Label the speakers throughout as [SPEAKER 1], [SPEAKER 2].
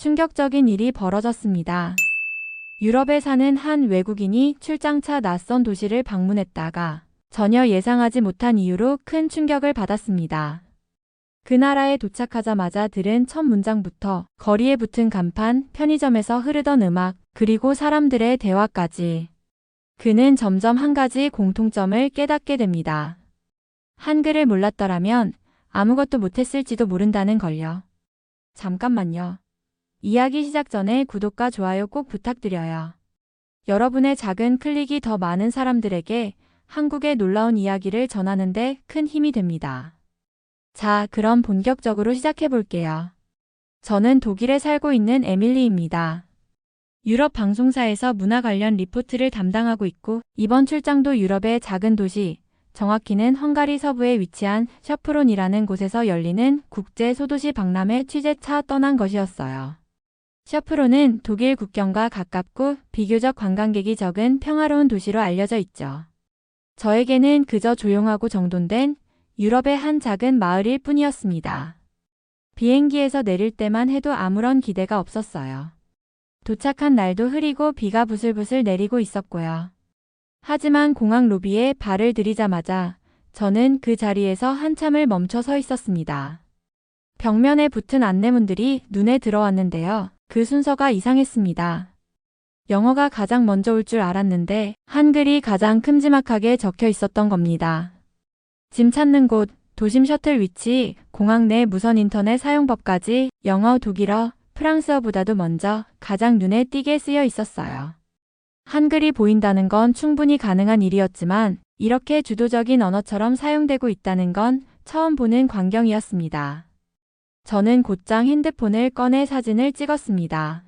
[SPEAKER 1] 충격적인 일이 벌어졌습니다. 유럽에 사는 한 외국인이 출장차 낯선 도시를 방문했다가 전혀 예상하지 못한 이유로 큰 충격을 받았습니다. 그 나라에 도착하자마자 들은 첫 문장부터 거리에 붙은 간판, 편의점에서 흐르던 음악, 그리고 사람들의 대화까지. 그는 점점 한 가지 공통점을 깨닫게 됩니다. 한글을 몰랐더라면 아무것도 못했을지도 모른다는 걸요. 잠깐만요. 이야기 시작 전에 구독과 좋아요 꼭 부탁드려요. 여러분의 작은 클릭이 더 많은 사람들에게 한국의 놀라운 이야기를 전하는데 큰 힘이 됩니다. 자, 그럼 본격적으로 시작해 볼게요. 저는 독일에 살고 있는 에밀리입니다. 유럽 방송사에서 문화 관련 리포트를 담당하고 있고 이번 출장도 유럽의 작은 도시, 정확히는 헝가리 서부에 위치한 셔프론이라는 곳에서 열리는 국제 소도시 박람회 취재차 떠난 것이었어요. 셔프론은 독일 국경과 가깝고 비교적 관광객이 적은 평화로운 도시로 알려져 있죠. 저에게는 그저 조용하고 정돈된 유럽의 한 작은 마을일 뿐이었습니다. 비행기에서 내릴 때만 해도 아무런 기대가 없었어요. 도착한 날도 흐리고 비가 부슬부슬 내리고 있었고요. 하지만 공항 로비에 발을 들이자마자 저는 그 자리에서 한참을 멈춰 서 있었습니다. 벽면에 붙은 안내문들이 눈에 들어왔는데요. 그 순서가 이상했습니다. 영어가 가장 먼저 올 줄 알았는데 한글이 가장 큼지막하게 적혀 있었던 겁니다. 짐 찾는 곳, 도심 셔틀 위치, 공항 내 무선 인터넷 사용법까지 영어, 독일어, 프랑스어보다도 먼저 가장 눈에 띄게 쓰여 있었어요. 한글이 보인다는 건 충분히 가능한 일이었지만 이렇게 주도적인 언어처럼 사용되고 있다는 건 처음 보는 광경이었습니다. 저는 곧장 핸드폰을 꺼내 사진을 찍었습니다.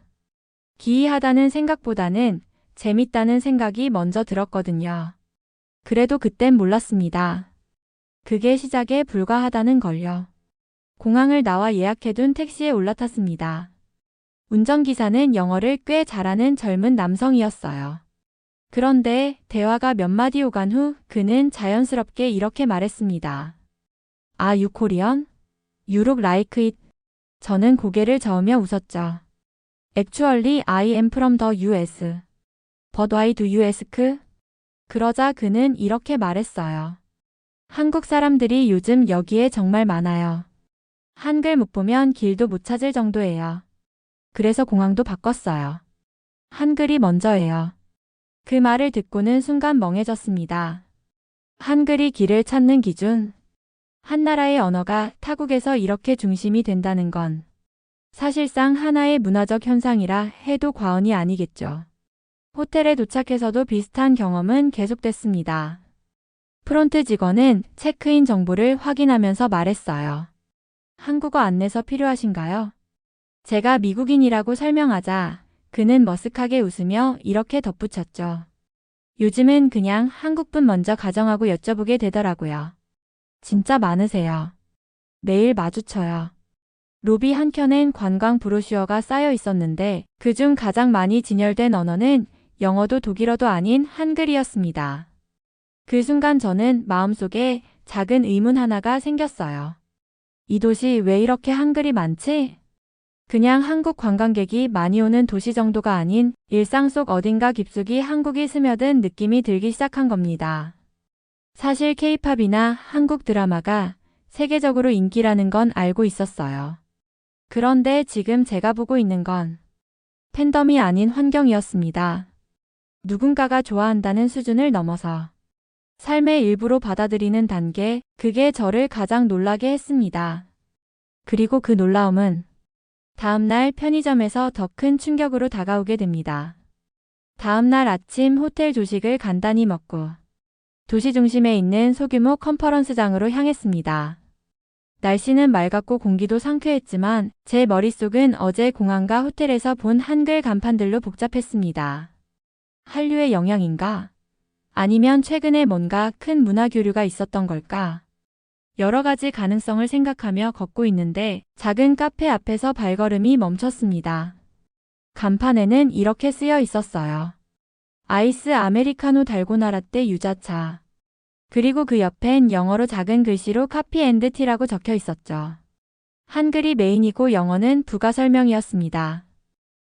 [SPEAKER 1] 기이하다는 생각보다는 재밌다는 생각이 먼저 들었거든요. 그래도 그땐 몰랐습니다. 그게 시작에 불과하다는 걸요. 공항을 나와 예약해둔 택시에 올라탔습니다. 운전기사는 영어를 꽤 잘하는 젊은 남성이었어요. 그런데 대화가 몇 마디 오간 후 그는 자연스럽게 이렇게 말했습니다. Are you Korean? You look like it. 저는 고개를 저으며 웃었죠. Actually, I am from the US. But why do you ask? 그러자 그는 이렇게 말했어요. 한국 사람들이 요즘 여기에 정말 많아요. 한글 못 보면 길도 못 찾을 정도예요. 그래서 공항도 바꿨어요. 한글이 먼저예요. 그 말을 듣고는 순간 멍해졌습니다. 한글이 길을 찾는 기준. 한 나라의 언어가 타국에서 이렇게 중심이 된다는 건 사실상 하나의 문화적 현상이라 해도 과언이 아니겠죠. 호텔에 도착해서도 비슷한 경험은 계속됐습니다. 프론트 직원은 체크인 정보를 확인하면서 말했어요. 한국어 안내서 필요하신가요? 제가 미국인이라고 설명하자 그는 머쓱하게 웃으며 이렇게 덧붙였죠. 요즘은 그냥 한국분 먼저 가정하고 여쭤보게 되더라고요. 진짜 많으세요. 매일 마주쳐요. 로비 한켠엔 관광 브로슈어가 쌓여 있었는데 그중 가장 많이 진열된 언어는 영어도 독일어도 아닌 한글이었습니다. 그 순간 저는 마음속에 작은 의문 하나가 생겼어요. 이 도시 왜 이렇게 한글이 많지? 그냥 한국 관광객이 많이 오는 도시 정도가 아닌 일상 속 어딘가 깊숙이 한국이 스며든 느낌이 들기 시작한 겁니다. 사실 K-팝이나 한국 드라마가 세계적으로 인기라는 건 알고 있었어요. 그런데 지금 제가 보고 있는 건 팬덤이 아닌 환경이었습니다. 누군가가 좋아한다는 수준을 넘어서 삶의 일부로 받아들이는 단계, 그게 저를 가장 놀라게 했습니다. 그리고 그 놀라움은 다음날 편의점에서 더 큰 충격으로 다가오게 됩니다. 다음날 아침 호텔 조식을 간단히 먹고 도시 중심에 있는 소규모 컨퍼런스장으로 향했습니다. 날씨는 맑았고 공기도 상쾌했지만 제 머릿속은 어제 공항과 호텔에서 본 한글 간판들로 복잡했습니다. 한류의 영향인가? 아니면 최근에 뭔가 큰 문화 교류가 있었던 걸까? 여러 가지 가능성을 생각하며 걷고 있는데 작은 카페 앞에서 발걸음이 멈췄습니다. 간판에는 이렇게 쓰여 있었어요. 아이스 아메리카노 달고나 라떼 유자차. 그리고 그 옆엔 영어로 작은 글씨로 커피 앤드 티라고 적혀 있었죠. 한글이 메인이고 영어는 부가 설명이었습니다.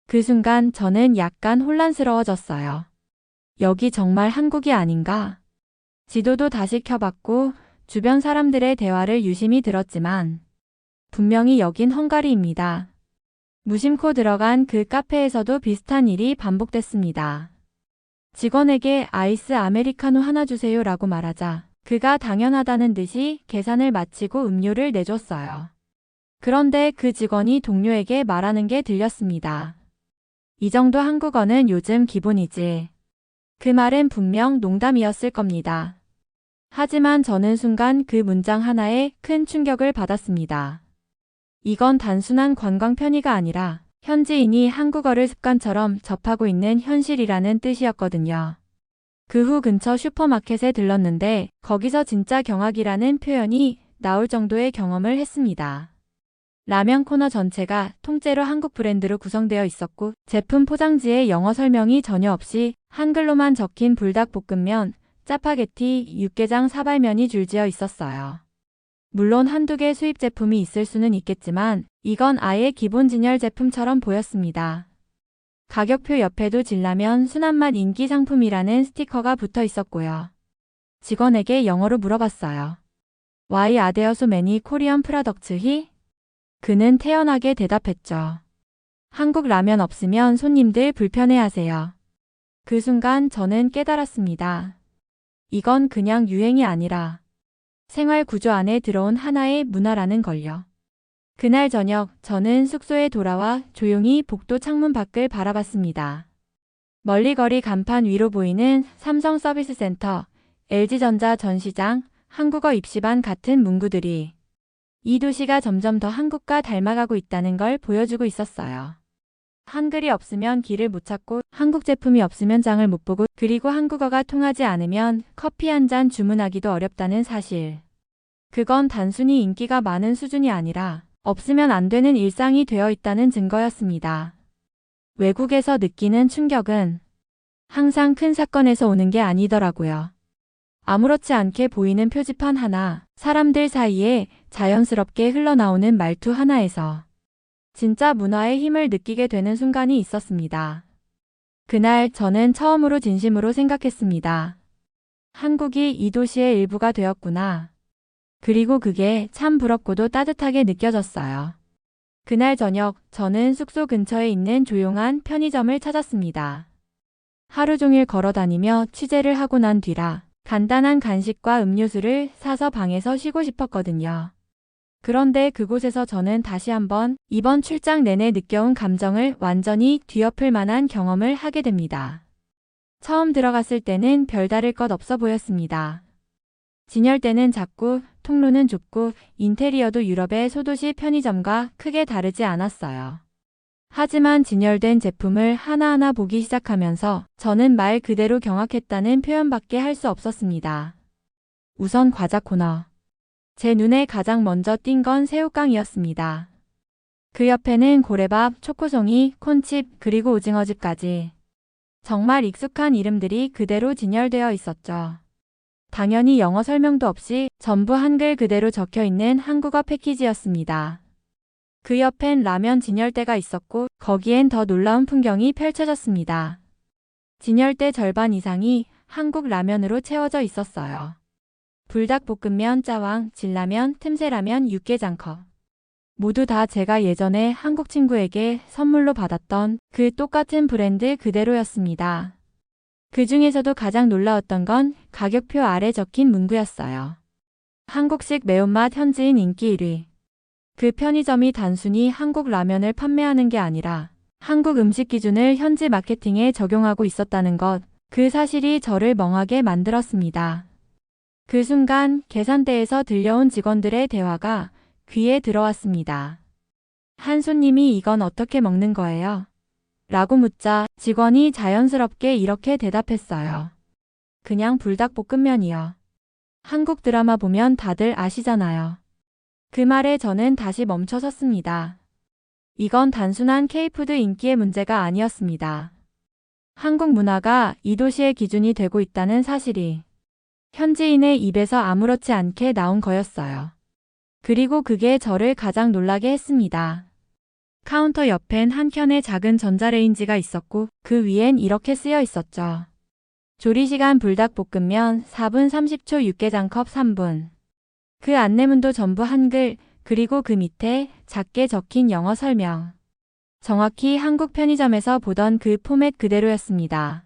[SPEAKER 1] 그 순간 저는 약간 혼란스러워졌어요. 여기 정말 한국이 아닌가? 지도도 다시 켜봤고 주변 사람들의 대화를 유심히 들었지만 분명히 여긴 헝가리입니다. 무심코 들어간 그 카페에서도 비슷한 일이 반복됐습니다. 직원에게 아이스 아메리카노 하나 주세요 라고 말하자 그가 당연하다는 듯이 계산을 마치고 음료를 내줬어요. 그런데 그 직원이 동료에게 말하는 게 들렸습니다. 이 정도 한국어는 요즘 기본이지. 그 말은 분명 농담이었을 겁니다. 하지만 저는 순간 그 문장 하나에 큰 충격을 받았습니다. 이건 단순한 관광 편의가 아니라 현지인이 한국어를 습관처럼 접하고 있는 현실이라는 뜻이었거든요. 그 후 근처 슈퍼마켓에 들렀는데 거기서 진짜 경악이라는 표현이 나올 정도의 경험을 했습니다. 라면 코너 전체가 통째로 한국 브랜드로 구성되어 있었고 제품 포장지에 영어 설명이 전혀 없이 한글로만 적힌 불닭볶음면, 짜파게티, 육개장, 사발면이 줄지어 있었어요. 물론 한두 개 수입 제품이 있을 수는 있겠지만 이건 아예 기본 진열 제품처럼 보였습니다. 가격표 옆에도 진라면 순한맛 인기 상품이라는 스티커가 붙어 있었고요. 직원에게 영어로 물어봤어요. Why are there so many Korean products here? 그는 태연하게 대답했죠. 한국 라면 없으면 손님들 불편해하세요. 그 순간 저는 깨달았습니다. 이건 그냥 유행이 아니라 생활 구조 안에 들어온 하나의 문화라는 걸요. 그날 저녁 저는 숙소에 돌아와 조용히 복도 창문 밖을 바라봤습니다. 멀리 거리 간판 위로 보이는 삼성 서비스 센터, LG전자 전시장, 한국어 입시반 같은 문구들이 이 도시가 점점 더 한국과 닮아가고 있다는 걸 보여주고 있었어요. 한글이 없으면 길을 못 찾고 한국 제품이 없으면 장을 못 보고 그리고 한국어가 통하지 않으면 커피 한 잔 주문하기도 어렵다는 사실. 그건 단순히 인기가 많은 수준이 아니라 없으면 안 되는 일상이 되어 있다는 증거였습니다. 외국에서 느끼는 충격은 항상 큰 사건에서 오는 게 아니더라고요. 아무렇지 않게 보이는 표지판 하나, 사람들 사이에 자연스럽게 흘러나오는 말투 하나에서 진짜 문화의 힘을 느끼게 되는 순간이 있었습니다. 그날 저는 처음으로 진심으로 생각했습니다. 한국이 이 도시의 일부가 되었구나. 그리고 그게 참 부럽고도 따뜻하게 느껴졌어요. 그날 저녁 저는 숙소 근처에 있는 조용한 편의점을 찾았습니다. 하루 종일 걸어 다니며 취재를 하고 난 뒤라 간단한 간식과 음료수를 사서 방에서 쉬고 싶었거든요. 그런데 그곳에서 저는 다시 한번 이번 출장 내내 느껴온 감정을 완전히 뒤엎을 만한 경험을 하게 됩니다. 처음 들어갔을 때는 별다를 것 없어 보였습니다. 진열대는 작고 통로는 좁고 인테리어도 유럽의 소도시 편의점과 크게 다르지 않았어요. 하지만 진열된 제품을 하나하나 보기 시작하면서 저는 말 그대로 경악했다는 표현밖에 할 수 없었습니다. 우선 과자 코너. 제 눈에 가장 먼저 띈 건 새우깡이었습니다. 그 옆에는 고래밥, 초코송이, 콘칩, 그리고 오징어즙까지. 정말 익숙한 이름들이 그대로 진열되어 있었죠. 당연히 영어 설명도 없이 전부 한글 그대로 적혀 있는 한국어 패키지였습니다. 그 옆엔 라면 진열대가 있었고 거기엔 더 놀라운 풍경이 펼쳐졌습니다. 진열대 절반 이상이 한국 라면으로 채워져 있었어요. 불닭볶음면, 짜왕, 진라면, 틈새라면, 육개장컵. 모두 다 제가 예전에 한국 친구에게 선물로 받았던 그 똑같은 브랜드 그대로였습니다. 그 중에서도 가장 놀라웠던 건 가격표 아래 적힌 문구였어요. 한국식 매운맛 현지인 인기 1위. 그 편의점이 단순히 한국 라면을 판매하는 게 아니라 한국 음식 기준을 현지 마케팅에 적용하고 있었다는 것, 그 사실이 저를 멍하게 만들었습니다. 그 순간 계산대에서 들려온 직원들의 대화가 귀에 들어왔습니다. 한 손님이 이건 어떻게 먹는 거예요? 라고 묻자 직원이 자연스럽게 이렇게 대답했어요. 그냥 불닭볶음면이요. 한국 드라마 보면 다들 아시잖아요. 그 말에 저는 다시 멈춰 섰습니다. 이건 단순한 K푸드 인기의 문제가 아니었습니다. 한국 문화가 이 도시의 기준이 되고 있다는 사실이 현지인의 입에서 아무렇지 않게 나온 거였어요. 그리고 그게 저를 가장 놀라게 했습니다. 카운터 옆엔 한 켠에 작은 전자레인지가 있었고 그 위엔 이렇게 쓰여 있었죠. 조리시간 불닭볶음면 4분 30초 육개장컵 3분. 그 안내문도 전부 한글, 그리고 그 밑에 작게 적힌 영어 설명. 정확히 한국 편의점에서 보던 그 포맷 그대로였습니다.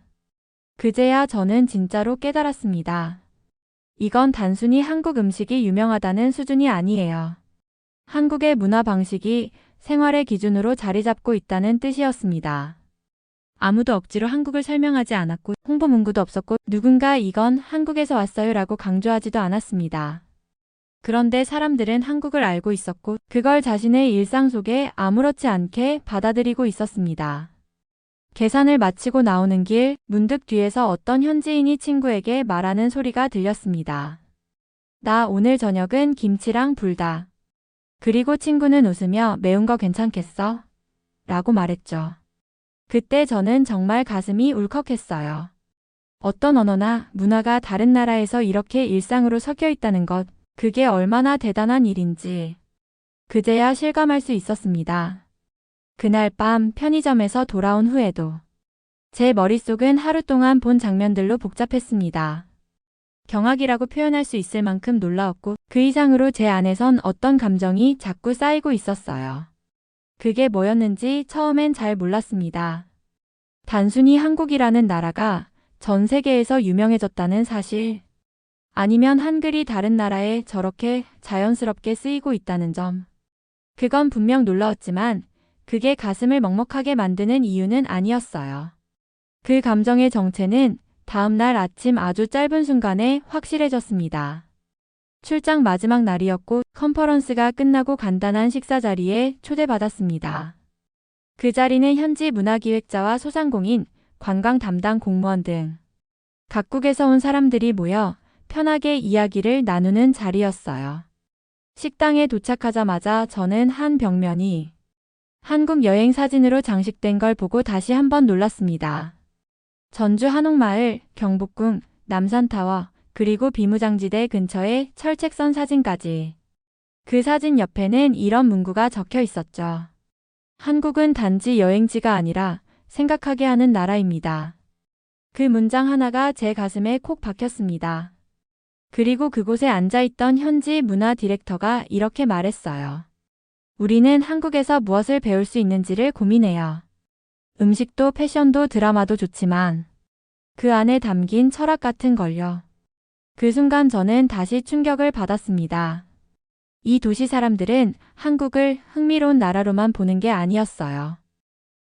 [SPEAKER 1] 그제야 저는 진짜로 깨달았습니다. 이건 단순히 한국 음식이 유명하다는 수준이 아니에요. 한국의 문화 방식이 생활의 기준으로 자리 잡고 있다는 뜻이었습니다. 아무도 억지로 한국을 설명하지 않았고 홍보 문구도 없었고 누군가 이건 한국에서 왔어요 라고 강조하지도 않았습니다. 그런데 사람들은 한국을 알고 있었고 그걸 자신의 일상 속에 아무렇지 않게 받아들이고 있었습니다. 계산을 마치고 나오는 길 문득 뒤에서 어떤 현지인이 친구에게 말하는 소리가 들렸습니다. 나 오늘 저녁은 김치랑 불닭. 그리고 친구는 웃으며 매운 거 괜찮겠어? 라고 말했죠. 그때 저는 정말 가슴이 울컥했어요. 어떤 언어나 문화가 다른 나라에서 이렇게 일상으로 섞여 있다는 것, 그게 얼마나 대단한 일인지 그제야 실감할 수 있었습니다. 그날 밤 편의점에서 돌아온 후에도 제 머릿속은 하루 동안 본 장면들로 복잡했습니다. 경악이라고 표현할 수 있을 만큼 놀라웠고 그 이상으로 제 안에선 어떤 감정이 자꾸 쌓이고 있었어요. 그게 뭐였는지 처음엔 잘 몰랐습니다. 단순히 한국이라는 나라가 전 세계에서 유명해졌다는 사실, 아니면 한글이 다른 나라에 저렇게 자연스럽게 쓰이고 있다는 점. 그건 분명 놀라웠지만 그게 가슴을 먹먹하게 만드는 이유는 아니었어요. 그 감정의 정체는 다음 날 아침 아주 짧은 순간에 확실해졌습니다. 출장 마지막 날이었고 컨퍼런스가 끝나고 간단한 식사 자리에 초대받았습니다. 그 자리는 현지 문화기획자와 소상공인, 관광 담당 공무원 등 각국에서 온 사람들이 모여 편하게 이야기를 나누는 자리였어요. 식당에 도착하자마자 저는 한 벽면이 한국 여행 사진으로 장식된 걸 보고 다시 한번 놀랐습니다. 전주 한옥마을, 경복궁, 남산타워, 그리고 비무장지대 근처의 철책선 사진까지. 그 사진 옆에는 이런 문구가 적혀 있었죠. 한국은 단지 여행지가 아니라 생각하게 하는 나라입니다. 그 문장 하나가 제 가슴에 콕 박혔습니다. 그리고 그곳에 앉아있던 현지 문화 디렉터가 이렇게 말했어요. 우리는 한국에서 무엇을 배울 수 있는지를 고민해요. 음식도 패션도 드라마도 좋지만 그 안에 담긴 철학 같은 걸요. 그 순간 저는 다시 충격을 받았습니다. 이 도시 사람들은 한국을 흥미로운 나라로만 보는 게 아니었어요.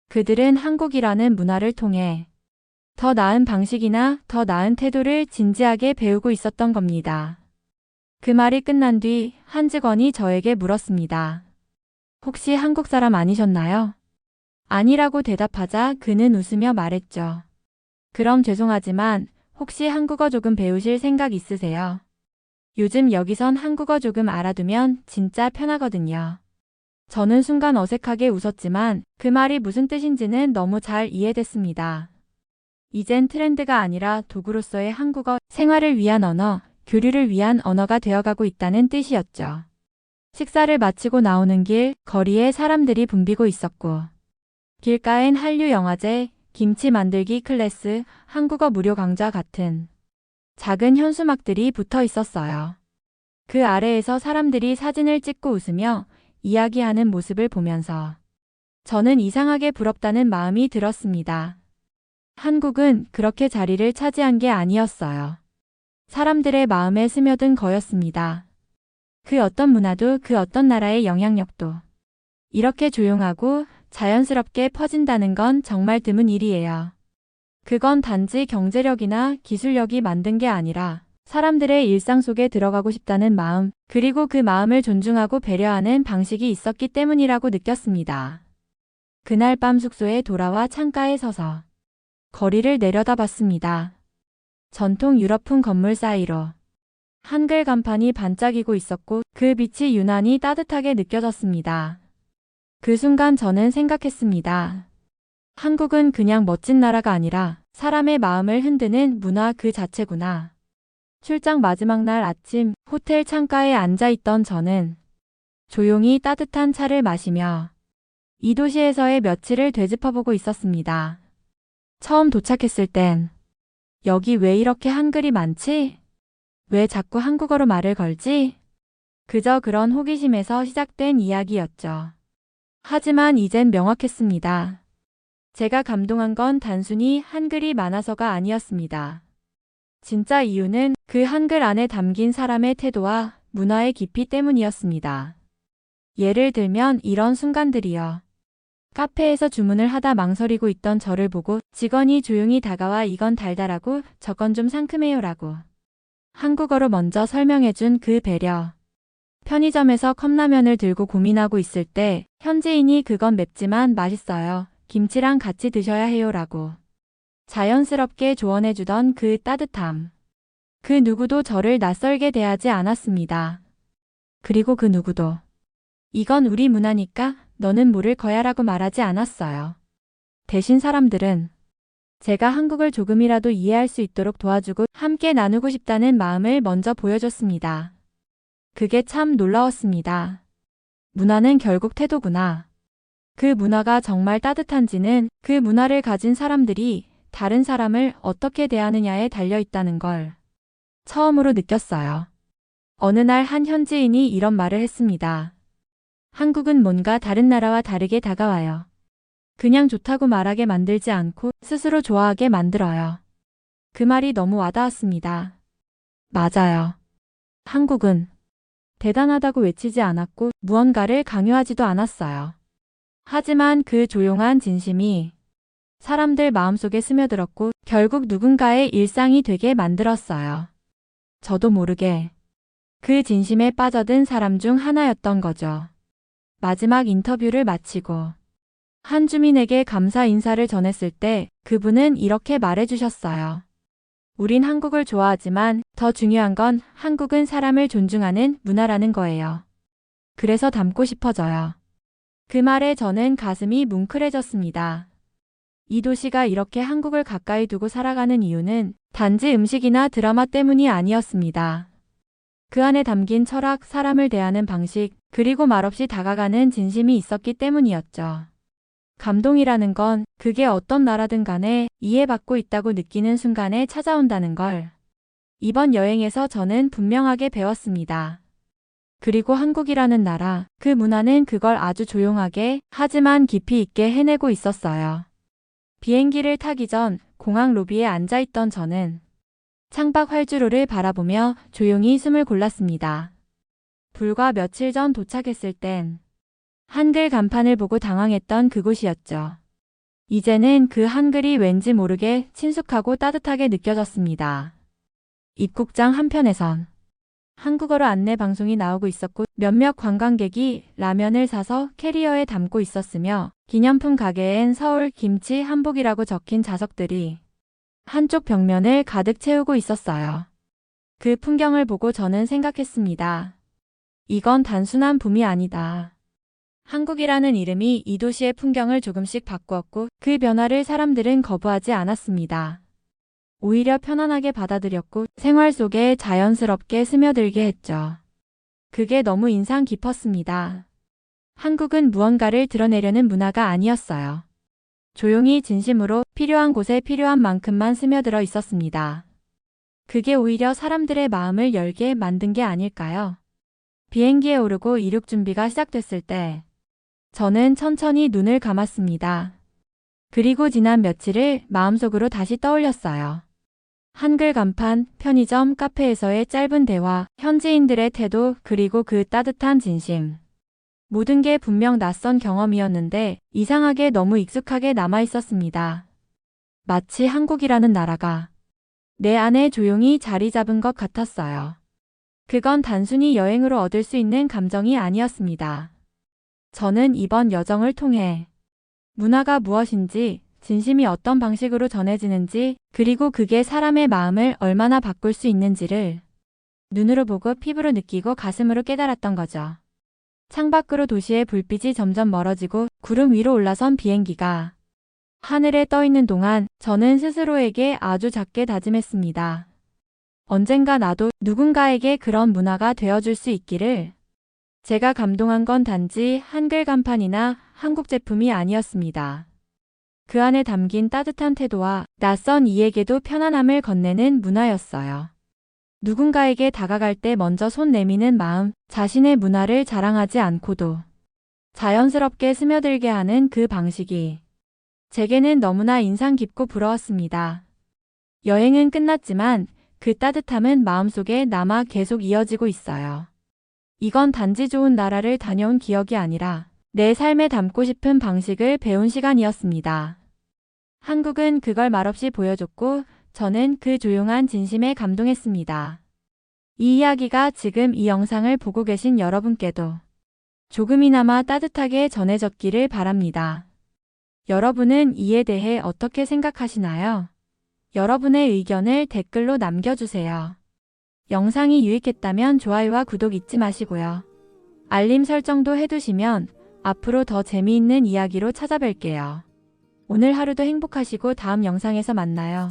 [SPEAKER 1] 그들은 한국이라는 문화를 통해 더 나은 방식이나 더 나은 태도를 진지하게 배우고 있었던 겁니다. 그 말이 끝난 뒤 한 직원이 저에게 물었습니다. 혹시 한국 사람 아니셨나요? 아니라고 대답하자 그는 웃으며 말했죠. 그럼 죄송하지만 혹시 한국어 조금 배우실 생각 있으세요? 요즘 여기선 한국어 조금 알아두면 진짜 편하거든요. 저는 순간 어색하게 웃었지만 그 말이 무슨 뜻인지는 너무 잘 이해됐습니다. 이젠 트렌드가 아니라 도구로서의 한국어, 생활을 위한 언어, 교류를 위한 언어가 되어가고 있다는 뜻이었죠. 식사를 마치고 나오는 길, 거리에 사람들이 붐비고 있었고 길가엔 한류 영화제, 김치 만들기 클래스, 한국어 무료 강좌 같은 작은 현수막들이 붙어 있었어요. 그 아래에서 사람들이 사진을 찍고 웃으며 이야기하는 모습을 보면서 저는 이상하게 부럽다는 마음이 들었습니다. 한국은 그렇게 자리를 차지한 게 아니었어요. 사람들의 마음에 스며든 거였습니다. 그 어떤 문화도 그 어떤 나라의 영향력도 이렇게 조용하고 자연스럽게 퍼진다는 건 정말 드문 일이에요. 그건 단지 경제력이나 기술력이 만든 게 아니라 사람들의 일상 속에 들어가고 싶다는 마음, 그리고 그 마음을 존중하고 배려하는 방식이 있었기 때문이라고 느꼈습니다. 그날 밤 숙소에 돌아와 창가에 서서 거리를 내려다봤습니다. 전통 유럽풍 건물 사이로 한글 간판이 반짝이고 있었고 그 빛이 유난히 따뜻하게 느껴졌습니다. 그 순간 저는 생각했습니다. 한국은 그냥 멋진 나라가 아니라 사람의 마음을 흔드는 문화 그 자체구나. 출장 마지막 날 아침 호텔 창가에 앉아있던 저는 조용히 따뜻한 차를 마시며 이 도시에서의 며칠을 되짚어보고 있었습니다. 처음 도착했을 땐 여기 왜 이렇게 한글이 많지? 왜 자꾸 한국어로 말을 걸지? 그저 그런 호기심에서 시작된 이야기였죠. 하지만 이젠 명확했습니다. 제가 감동한 건 단순히 한글이 많아서가 아니었습니다. 진짜 이유는 그 한글 안에 담긴 사람의 태도와 문화의 깊이 때문이었습니다. 예를 들면 이런 순간들이요. 카페에서 주문을 하다 망설이고 있던 저를 보고 직원이 조용히 다가와 이건 달달하고 저건 좀 상큼해요라고 한국어로 먼저 설명해준 그 배려. 편의점에서 컵라면을 들고 고민하고 있을 때 현지인이 그건 맵지만 맛있어요. 김치랑 같이 드셔야 해요라고 자연스럽게 조언해주던 그 따뜻함. 그 누구도 저를 낯설게 대하지 않았습니다. 그리고 그 누구도 이건 우리 문화니까 너는 모를 거야라고 말하지 않았어요. 대신 사람들은 제가 한국을 조금이라도 이해할 수 있도록 도와주고 함께 나누고 싶다는 마음을 먼저 보여줬습니다. 그게 참 놀라웠습니다. 문화는 결국 태도구나. 그 문화가 정말 따뜻한지는 그 문화를 가진 사람들이 다른 사람을 어떻게 대하느냐에 달려있다는 걸 처음으로 느꼈어요. 어느 날 한 현지인이 이런 말을 했습니다. 한국은 뭔가 다른 나라와 다르게 다가와요. 그냥 좋다고 말하게 만들지 않고 스스로 좋아하게 만들어요. 그 말이 너무 와닿았습니다. 맞아요. 한국은 대단하다고 외치지 않았고 무언가를 강요하지도 않았어요. 하지만 그 조용한 진심이 사람들 마음속에 스며들었고 결국 누군가의 일상이 되게 만들었어요. 저도 모르게 그 진심에 빠져든 사람 중 하나였던 거죠. 마지막 인터뷰를 마치고 한 주민에게 감사 인사를 전했을 때 그분은 이렇게 말해주셨어요. 우린 한국을 좋아하지만 더 중요한 건 한국은 사람을 존중하는 문화라는 거예요. 그래서 닮고 싶어져요. 그 말에 저는 가슴이 뭉클해졌습니다. 이 도시가 이렇게 한국을 가까이 두고 살아가는 이유는 단지 음식이나 드라마 때문이 아니었습니다. 그 안에 담긴 철학, 사람을 대하는 방식, 그리고 말없이 다가가는 진심이 있었기 때문이었죠. 감동이라는 건 그게 어떤 나라든 간에 이해받고 있다고 느끼는 순간에 찾아온다는 걸 이번 여행에서 저는 분명하게 배웠습니다. 그리고 한국이라는 나라, 그 문화는 그걸 아주 조용하게 하지만 깊이 있게 해내고 있었어요. 비행기를 타기 전 공항 로비에 앉아있던 저는 창밖 활주로를 바라보며 조용히 숨을 골랐습니다. 불과 며칠 전 도착했을 땐 한글 간판을 보고 당황했던 그곳이었죠. 이제는 그 한글이 왠지 모르게 친숙하고 따뜻하게 느껴졌습니다. 입국장 한편에선 한국어로 안내 방송이 나오고 있었고 몇몇 관광객이 라면을 사서 캐리어에 담고 있었으며 기념품 가게엔 서울 김치 한복이라고 적힌 자석들이 한쪽 벽면을 가득 채우고 있었어요. 그 풍경을 보고 저는 생각했습니다. 이건 단순한 붐이 아니다. 한국이라는 이름이 이 도시의 풍경을 조금씩 바꾸었고 그 변화를 사람들은 거부하지 않았습니다. 오히려 편안하게 받아들였고 생활 속에 자연스럽게 스며들게 했죠. 그게 너무 인상 깊었습니다. 한국은 무언가를 드러내려는 문화가 아니었어요. 조용히 진심으로 필요한 곳에 필요한 만큼만 스며들어 있었습니다. 그게 오히려 사람들의 마음을 열게 만든 게 아닐까요? 비행기에 오르고 이륙 준비가 시작됐을 때 저는 천천히 눈을 감았습니다. 그리고 지난 며칠을 마음속으로 다시 떠올렸어요. 한글 간판, 편의점, 카페에서의 짧은 대화, 현지인들의 태도, 그리고 그 따뜻한 진심. 모든 게 분명 낯선 경험이었는데 이상하게 너무 익숙하게 남아 있었습니다. 마치 한국이라는 나라가 내 안에 조용히 자리 잡은 것 같았어요. 그건 단순히 여행으로 얻을 수 있는 감정이 아니었습니다. 저는 이번 여정을 통해 문화가 무엇인지, 진심이 어떤 방식으로 전해지는지, 그리고 그게 사람의 마음을 얼마나 바꿀 수 있는지를 눈으로 보고 피부로 느끼고 가슴으로 깨달았던 거죠. 창밖으로 도시의 불빛이 점점 멀어지고 구름 위로 올라선 비행기가 하늘에 떠 있는 동안 저는 스스로에게 아주 작게 다짐했습니다. 언젠가 나도 누군가에게 그런 문화가 되어줄 수 있기를. 제가 감동한 건 단지 한글 간판이나 한국 제품이 아니었습니다. 그 안에 담긴 따뜻한 태도와 낯선 이에게도 편안함을 건네는 문화였어요. 누군가에게 다가갈 때 먼저 손 내미는 마음, 자신의 문화를 자랑하지 않고도 자연스럽게 스며들게 하는 그 방식이 제게는 너무나 인상 깊고 부러웠습니다. 여행은 끝났지만 그 따뜻함은 마음속에 남아 계속 이어지고 있어요. 이건 단지 좋은 나라를 다녀온 기억이 아니라 내 삶에 담고 싶은 방식을 배운 시간이었습니다. 한국은 그걸 말없이 보여줬고 저는 그 조용한 진심에 감동했습니다. 이 이야기가 지금 이 영상을 보고 계신 여러분께도 조금이나마 따뜻하게 전해졌기를 바랍니다. 여러분은 이에 대해 어떻게 생각하시나요? 여러분의 의견을 댓글로 남겨주세요. 영상이 유익했다면 좋아요와 구독 잊지 마시고요. 알림 설정도 해두시면 앞으로 더 재미있는 이야기로 찾아뵐게요. 오늘 하루도 행복하시고 다음 영상에서 만나요.